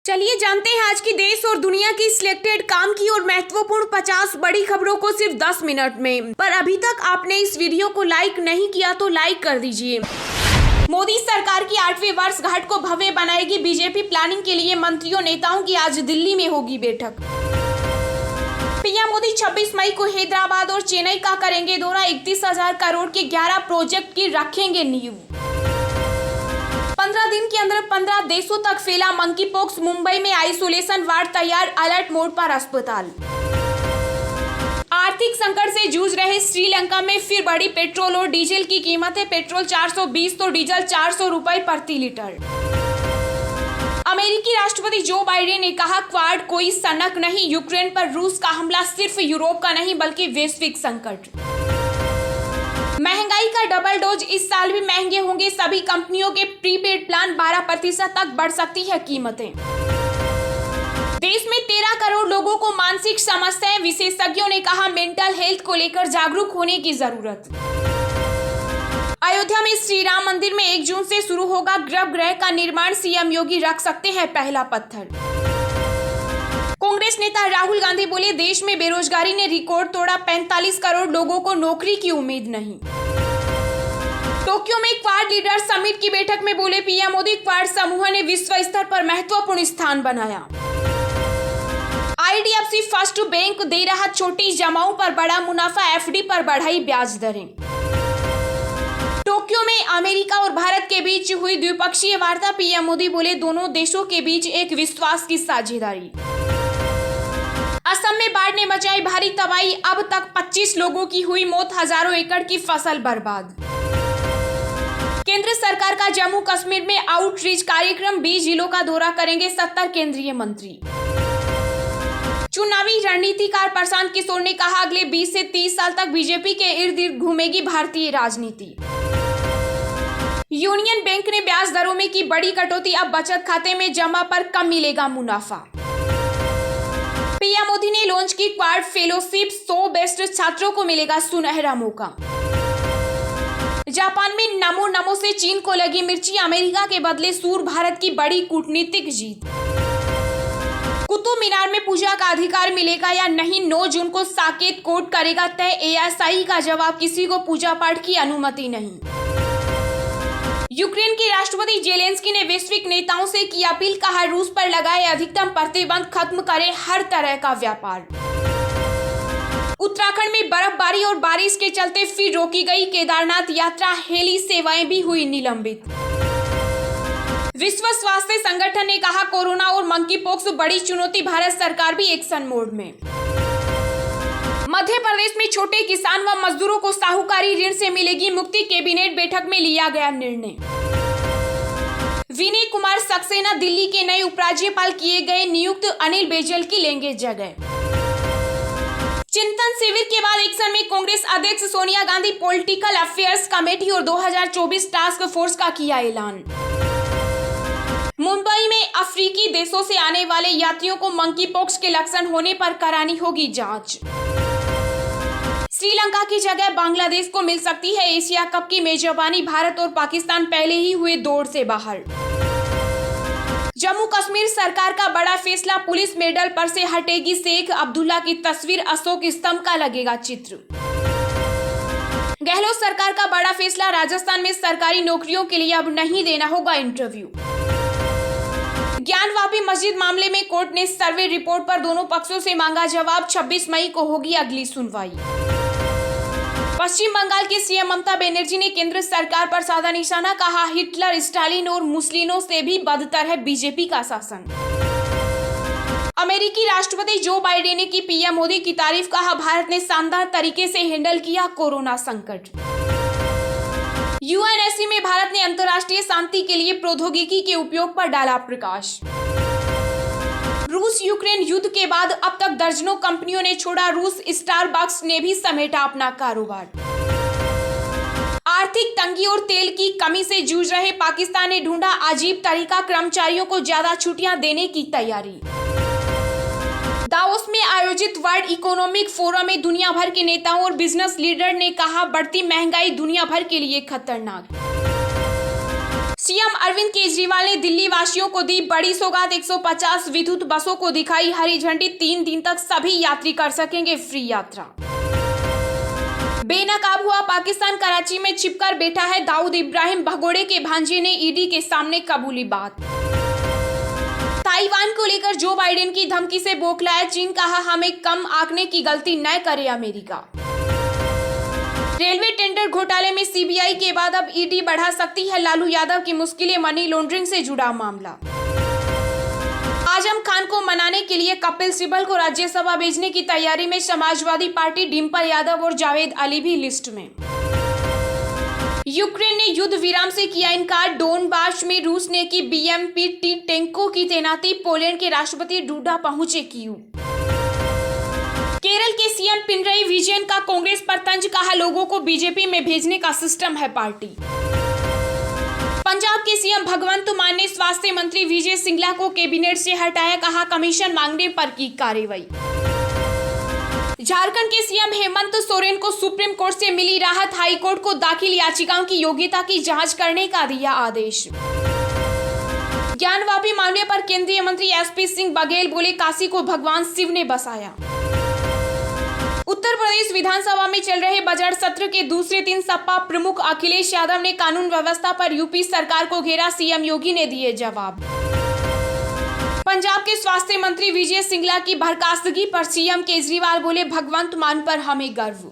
चलिए जानते हैं आज की देश और दुनिया की सिलेक्टेड काम की और महत्वपूर्ण 50 बड़ी खबरों को सिर्फ 10 मिनट में। पर अभी तक आपने इस वीडियो को लाइक नहीं किया तो लाइक कर दीजिए। मोदी सरकार की 8वीं वर्षगांठ को भव्य बनाएगी बीजेपी। प्लानिंग के लिए मंत्रियों नेताओं की आज दिल्ली में होगी बैठक। पीएम मोदी 26 मई को हैदराबाद और चेन्नई का करेंगे दौरा। 31,000 करोड़ के 11 प्रोजेक्ट की रखेंगे नींव। 15 दिन के अंदर 15 देशों तक फैला मंकी पॉक्स। मुंबई में आइसोलेशन वार्ड तैयार, अलर्ट मोड पर अस्पताल। आर्थिक संकट से जूझ रहे श्रीलंका में फिर बढ़ी पेट्रोल और डीजल की कीमतें। पेट्रोल 420 तो डीजल 400 रुपए प्रति लीटर। अमेरिकी राष्ट्रपति जो बाइडेन ने कहा, क्वाड कोई सनक नहीं। यूक्रेन पर रूस का हमला सिर्फ यूरोप का नहीं बल्कि वैश्विक संकट। महंगाई का डबल डोज, इस साल भी महंगे होंगे सभी कंपनियों के प्रीपेड प्लान। 12% तक बढ़ सकती है कीमतें। देश में 13 करोड़ लोगों को मानसिक समस्याएं। विशेषज्ञों ने कहा, मेंटल हेल्थ को लेकर जागरूक होने की जरूरत। अयोध्या में श्री राम मंदिर में 1 जून से शुरू होगा गर्भगृह का निर्माण। सीएम योगी रख सकते हैं पहला पत्थर। कांग्रेस नेता राहुल गांधी बोले, देश में बेरोजगारी ने रिकॉर्ड तोड़ा। 45 करोड़ लोगों को नौकरी की उम्मीद नहीं। टोक्यो में क्वाड लीडर समिट की बैठक में बोले पीएम मोदी, क्वाड समूह ने विश्व स्तर पर महत्वपूर्ण स्थान बनाया। आईडीएफसी फर्स्ट बैंक दे रहा छोटी जमाओं पर बड़ा मुनाफा। एफडी पर बढ़ाई ब्याज दरें। टोक्यो में अमेरिका और भारत के बीच हुई द्विपक्षीय वार्ता। पीएम मोदी बोले, दोनों देशों के बीच एक विश्वास की साझेदारी। असम में बाढ़ ने मचाई भारी तबाही। अब तक 25 लोगों की हुई मौत, हजारों एकड़ की फसल बर्बाद। केंद्र सरकार का जम्मू कश्मीर में आउटरीच कार्यक्रम। 20 जिलों का दौरा करेंगे 70 केंद्रीय मंत्री। चुनावी रणनीतिकार प्रशांत किशोर ने कहा, अगले 20 से 30 साल तक बीजेपी के इर्द गिर्द घूमेगी भारतीय राजनीति। यूनियन बैंक ने ब्याज दरों में की बड़ी कटौती। अब बचत खाते में जमा पर कम मिलेगा मुनाफा। पीएम मोदी ने लॉन्च की क्वाड फेलोशिप। 100 बेस्ट छात्रों को मिलेगा सुनहरा मौका। जापान में नमो नमो से चीन को लगी मिर्ची। अमेरिका के बदले सूर, भारत की बड़ी कूटनीतिक जीत। कुतुब मीनार में पूजा का अधिकार मिलेगा या नहीं, 9 जून को साकेत कोर्ट करेगा तय। एएसआई का जवाब, किसी को पूजा पाठ की अनुमति नहीं। यूक्रेन के राष्ट्रपति जेलेंस्की ने वैश्विक नेताओं से की अपील। कहा, रूस पर लगाए अधिकतम प्रतिबंध, खत्म करें हर तरह का व्यापार। उत्तराखंड में बर्फबारी और बारिश के चलते फिर रोकी गई केदारनाथ यात्रा। हेली सेवाएं भी हुई निलंबित। विश्व स्वास्थ्य संगठन ने कहा, कोरोना और मंकी पॉक्स बड़ी चुनौती। भारत सरकार भी एक्शन मोड में। मध्य प्रदेश में छोटे किसान व मजदूरों को साहूकारी ऋण से मिलेगी मुक्ति। कैबिनेट बैठक में लिया गया निर्णय। विनय कुमार सक्सेना दिल्ली के नए उपराज्यपाल किए गए नियुक्त। अनिल बैजल की लेंगे जगह। चिंतन शिविर के बाद एक्शन में कांग्रेस अध्यक्ष Sonia Gandhi. Political affairs committee और 2024 टास्क फोर्स का किया ऐलान। मुंबई में अफ्रीकी देशों से आने वाले यात्रियों को मंकी पॉक्स के लक्षण होने पर करानी होगी जांच। श्रीलंका की जगह बांग्लादेश को मिल सकती है एशिया कप की मेजबानी। भारत और पाकिस्तान पहले ही हुए दौड़ से बाहर। जम्मू कश्मीर सरकार का बड़ा फैसला। पुलिस मेडल पर से हटेगी शेख अब्दुल्ला की तस्वीर। अशोक स्तंभ का लगेगा चित्र। गहलोत सरकार का बड़ा फैसला। राजस्थान में सरकारी नौकरियों के लिए अब नहीं देना होगा इंटरव्यू। ज्ञानवापी मस्जिद मामले में कोर्ट ने सर्वे रिपोर्ट पर दोनों पक्षों से मांगा जवाब। 26 मई को होगी अगली सुनवाई। पश्चिम बंगाल की सीएम ममता बनर्जी ने केंद्र सरकार पर साधा निशाना। कहा, हिटलर, स्टालिन और मुसलिनों से भी बदतर है बीजेपी का शासन। अमेरिकी राष्ट्रपति जो बाइडेन ने की पीएम मोदी की तारीफ। कहा, भारत ने शानदार तरीके से हैंडल किया कोरोना संकट। यूएनएससी में भारत ने अंतर्राष्ट्रीय शांति के लिए प्रौद्योगिकी के उपयोग पर डाला प्रकाश। रूस यूक्रेन युद्ध के बाद अब तक दर्जनों कंपनियों ने छोड़ा रूस। स्टारबक्स ने भी समेटा अपना कारोबार। आर्थिक तंगी और तेल की कमी से जूझ रहे पाकिस्तान ने ढूंढा अजीब तरीका। कर्मचारियों को ज्यादा छुट्टियां देने की तैयारी। दावोस में आयोजित वर्ल्ड इकोनॉमिक फोरम में दुनिया भर के नेताओं और बिजनेस लीडर ने कहा, बढ़ती महंगाई दुनिया भर के लिए खतरनाक। सीएम अरविंद केजरीवाल ने दिल्ली वासियों को दी बड़ी सौगात। 150 विद्युत बसों को दिखाई हरी झंडी। 3 दिन तक सभी यात्री कर सकेंगे फ्री यात्रा। बेनकाब हुआ पाकिस्तान, कराची में छिपकर बैठा है दाऊद इब्राहिम। भगोड़े के भांजे ने ईडी के सामने कबूली बात। ताइवान को लेकर जो बाइडेन की धमकी से बौखलाया चीन, कहा हमें कम आंकने की गलती न करे अमेरिका। रेलवे टेंडर घोटाले में सीबीआई के बाद अब ईडी बढ़ा सकती है लालू यादव की मुश्किलें। मनी लॉन्ड्रिंग से जुड़ा मामला। आजम खान को मनाने के लिए कपिल सिब्बल को राज्यसभा भेजने की तैयारी में समाजवादी पार्टी। डिम्पल यादव और जावेद अली भी लिस्ट में। यूक्रेन ने युद्ध विराम से किया इनकार। डोनबास में रूस ने की BMP-T टैंकों की तैनाती। पोलैंड के राष्ट्रपति डूडा पहुंचे कीव। केरल के सीएम पिनरई विजयन का कांग्रेस पर तंज, कहा लोगों को बीजेपी में भेजने का सिस्टम है पार्टी। पंजाब के सीएम भगवंत मान ने स्वास्थ्य मंत्री विजय सिंगला को कैबिनेट से हटाया, कहा कमीशन मांगने पर की कार्रवाई। झारखंड के सीएम हेमंत सोरेन को सुप्रीम कोर्ट से मिली राहत। हाई कोर्ट को दाखिल याचिकाओं की योग्यता की जांच करने का दिया आदेश। ज्ञानवापी मामले पर केंद्रीय मंत्री SP सिंह बघेल बोले, काशी को भगवान शिव ने बसाया। उत्तर प्रदेश विधानसभा में चल रहे बजट सत्र के दूसरे दिन सपा प्रमुख अखिलेश यादव ने कानून व्यवस्था पर यूपी सरकार को घेरा। सीएम योगी ने दिए जवाब। पंजाब के स्वास्थ्य मंत्री विजय सिंगला की बर्खास्तगी पर सीएम केजरीवाल बोले, भगवंत मान पर हमें गर्व।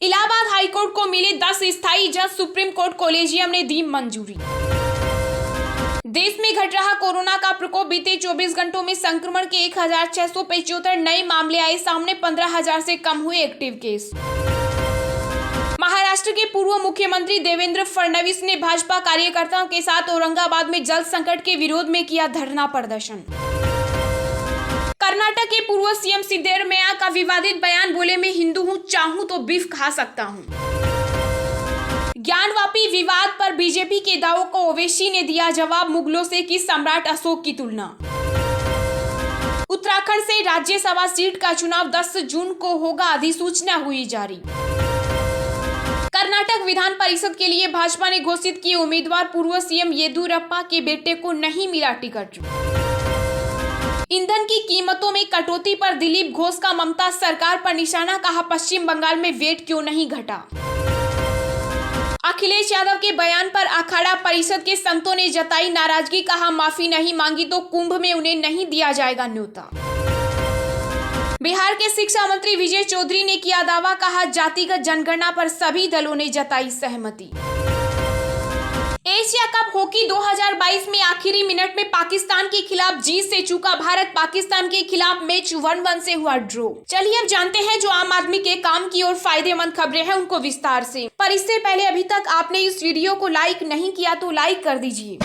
इलाहाबाद हाईकोर्ट को मिले 10 स्थायी जज, सुप्रीम कोर्ट कॉलेजियम ने दी मंजूरी। देश में घट रहा कोरोना का प्रकोप। बीते 24 घंटों में संक्रमण के 1675 नए मामले आए सामने। 15,000 से कम हुए एक्टिव केस। महाराष्ट्र के पूर्व मुख्यमंत्री देवेंद्र फडणवीस ने भाजपा कार्यकर्ताओं के साथ औरंगाबाद में जल संकट के विरोध में किया धरना प्रदर्शन। कर्नाटक के पूर्व सीएम सिद्धरमैया का विवादित बयान, बोले मैं हिंदू हूँ, चाहूं तो बीफ खा सकता हूँ। ज्ञानवापी विवाद पर बीजेपी के दावों को ओवैसी ने दिया जवाब। मुगलों से की सम्राट अशोक की तुलना। उत्तराखंड से राज्यसभा सीट का चुनाव 10 जून को होगा, अधिसूचना हुई जारी। कर्नाटक विधान परिषद के लिए भाजपा ने घोषित किए उम्मीदवार। पूर्व सीएम येदियुरप्पा के बेटे को नहीं मिला टिकट। ईंधन की कीमतों में कटौती पर दिलीप घोष का ममता सरकार पर निशाना, कहा पश्चिम बंगाल में वेट क्यों नहीं घटा। अखिलेश यादव के बयान पर अखाड़ा परिषद के संतों ने जताई नाराजगी, कहा माफी नहीं मांगी तो कुंभ में उन्हें नहीं दिया जाएगा न्योता। बिहार के शिक्षा मंत्री विजय चौधरी ने किया दावा, कहा जातिगत जनगणना पर सभी दलों ने जताई सहमति। एशिया कप हॉकी 2022 में आखिरी मिनट में पाकिस्तान के खिलाफ जीत से चूका भारत। पाकिस्तान के खिलाफ मैच 1-1 से हुआ ड्रॉ। चलिए अब जानते हैं जो आम आदमी के काम की और फायदेमंद खबरें हैं उनको विस्तार से। पर इससे पहले अभी तक आपने इस वीडियो को लाइक नहीं किया तो लाइक कर दीजिए।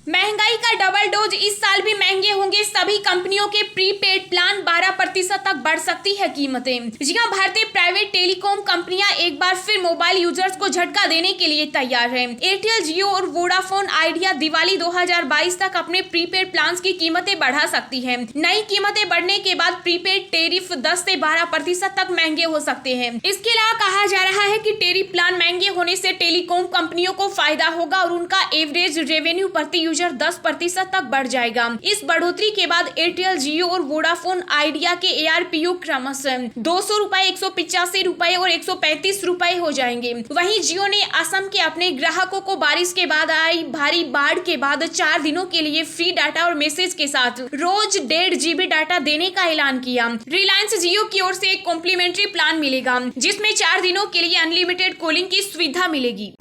महंगाई का डबल डोज, इस साल भी महंगे होंगे सभी कंपनियों के प्रीपेड प्लान। 12% तक बढ़ सकती है कीमतें। जी हां, भारतीय प्राइवेट टेलीकॉम कंपनियां एक बार फिर मोबाइल यूजर्स को झटका देने के लिए तैयार हैं। एयरटेल, जियो और वोडाफोन आइडिया दिवाली 2022 तक अपने प्रीपेड प्लान की कीमतें बढ़ा सकती है। नई कीमतें बढ़ने के बाद प्रीपेड टेरिफ 10 से 12% तक महंगे हो सकते हैं। इसके अलावा कहा जा रहा है कि टेरिफ प्लान महंगे होने से टेलीकॉम कंपनियों को फायदा होगा और उनका एवरेज रेवेन्यू प्रति यूजर 10% तक बढ़ जाएगा। इस बढ़ोतरी के बाद एयरटेल, जियो और वोडाफोन आइडिया के ARPU क्रमशः 200 रुपए, 185 रुपए और 135 रुपए हो जाएंगे। वहीं जियो ने असम के अपने ग्राहकों को बारिश के बाद आई भारी बाढ़ के बाद 4 दिनों के लिए फ्री डाटा और मैसेज के साथ रोज 1.5 GB डाटा देने का ऐलान किया। रिलायंस जियो की ओर से एक कॉम्प्लीमेंट्री प्लान मिलेगा जिसमें 4 दिनों के लिए अनलिमिटेड कॉलिंग की सुविधा मिलेगी।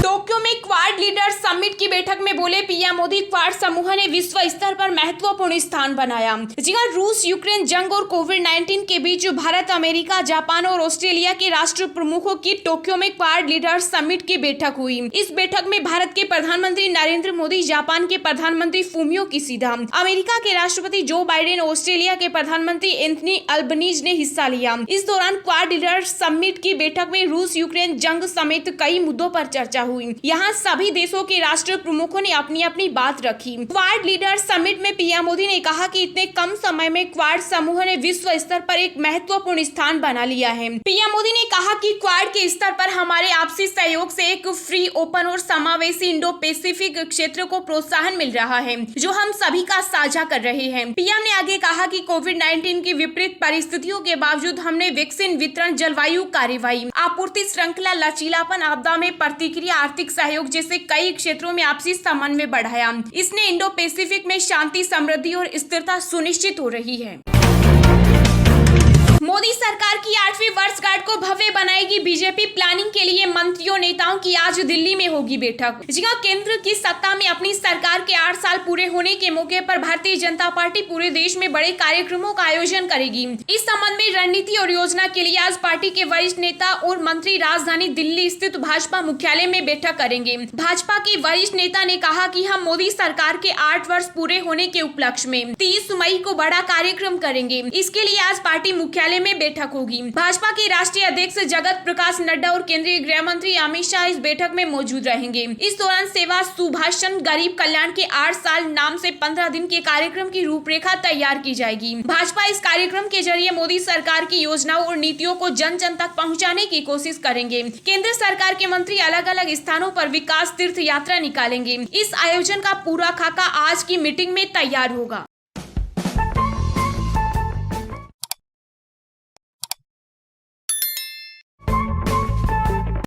टोक्यो में क्वाड लीडर समिट की बैठक में बोले पीएम मोदी, क्वाड समूह ने विश्व स्तर पर महत्वपूर्ण स्थान बनाया। जी हां, रूस यूक्रेन जंग और कोविड-19 के बीच भारत, अमेरिका, जापान और ऑस्ट्रेलिया के राष्ट्र प्रमुखों की टोक्यो में क्वाड लीडर समिट की बैठक हुई। इस बैठक में भारत के प्रधानमंत्री नरेंद्र मोदी, जापान के प्रधानमंत्री फूमियो किशिदा, अमेरिका के राष्ट्रपति जो बाइडेन, ऑस्ट्रेलिया के प्रधानमंत्री एंथनी अल्बनीज ने हिस्सा लिया। इस दौरान क्वाड लीडर समिट की बैठक में रूस यूक्रेन जंग समेत कई मुद्दों पर चर्चा हुई। यहाँ सभी देशों के राष्ट्र प्रमुखों ने अपनी अपनी बात रखी। क्वाड लीडर समिट में पीएम मोदी ने कहा कि इतने कम समय में क्वाड समूह ने विश्व स्तर पर एक महत्वपूर्ण स्थान बना लिया है। पीएम मोदी ने कहा कि क्वाड के स्तर पर हमारे आपसी सहयोग से एक फ्री, ओपन और समावेशी इंडो पैसिफिक क्षेत्र को प्रोत्साहन मिल रहा है, जो हम सभी का साझा कर रहे हैं। पीएम ने आगे कहा कि कोविड-19 की विपरीत परिस्थितियों के बावजूद हमने वैक्सीन वितरण, जलवायु कार्यवाही, आपूर्ति श्रृंखला, लचीलापन, आपदा में प्रतिक्रिया, आर्थिक सहयोग जैसे कई क्षेत्रों में आपसी समन्वय बढ़ाया। इसने इंडो पैसिफिक में शांति, समृद्धि और स्थिरता सुनिश्चित हो रही है। मोदी सरकार की 8वीं वर्षगांठ को भव्य बनाएगी बीजेपी। प्लानिंग के लिए मंत्रियों, नेताओं की आज दिल्ली में होगी बैठक। जहां केंद्र की सत्ता में अपनी सरकार के 8 साल पूरे होने के मौके पर भारतीय जनता पार्टी पूरे देश में बड़े कार्यक्रमों का आयोजन करेगी। इस संबंध में रणनीति और योजना के लिए आज पार्टी के वरिष्ठ नेता और मंत्री राजधानी दिल्ली स्थित भाजपा मुख्यालय में बैठक करेंगे। भाजपा के वरिष्ठ नेता ने कहा कि हम मोदी सरकार के 8 वर्ष पूरे होने के उपलक्ष्य में 30 मई को बड़ा कार्यक्रम करेंगे। इसके लिए आज पार्टी मुख्यालय में बैठक होगी। भाजपा के राष्ट्रीय अध्यक्ष जगत प्रकाश नड्डा और केंद्रीय गृह मंत्री अमित शाह इस बैठक में मौजूद रहेंगे। इस दौरान सेवा, सुभाषण, गरीब कल्याण के 8 साल नाम से 15 दिन के कार्यक्रम की रूपरेखा तैयार की जाएगी। भाजपा इस कार्यक्रम के जरिए मोदी सरकार की योजनाओं और नीतियों को जन जन तक पहुंचाने की कोशिश करेंगे। केंद्र सरकार के मंत्री अलग अलग स्थानों पर विकास तीर्थ यात्रा निकालेंगे। इस आयोजन का पूरा खाका आज की मीटिंग में तैयार होगा।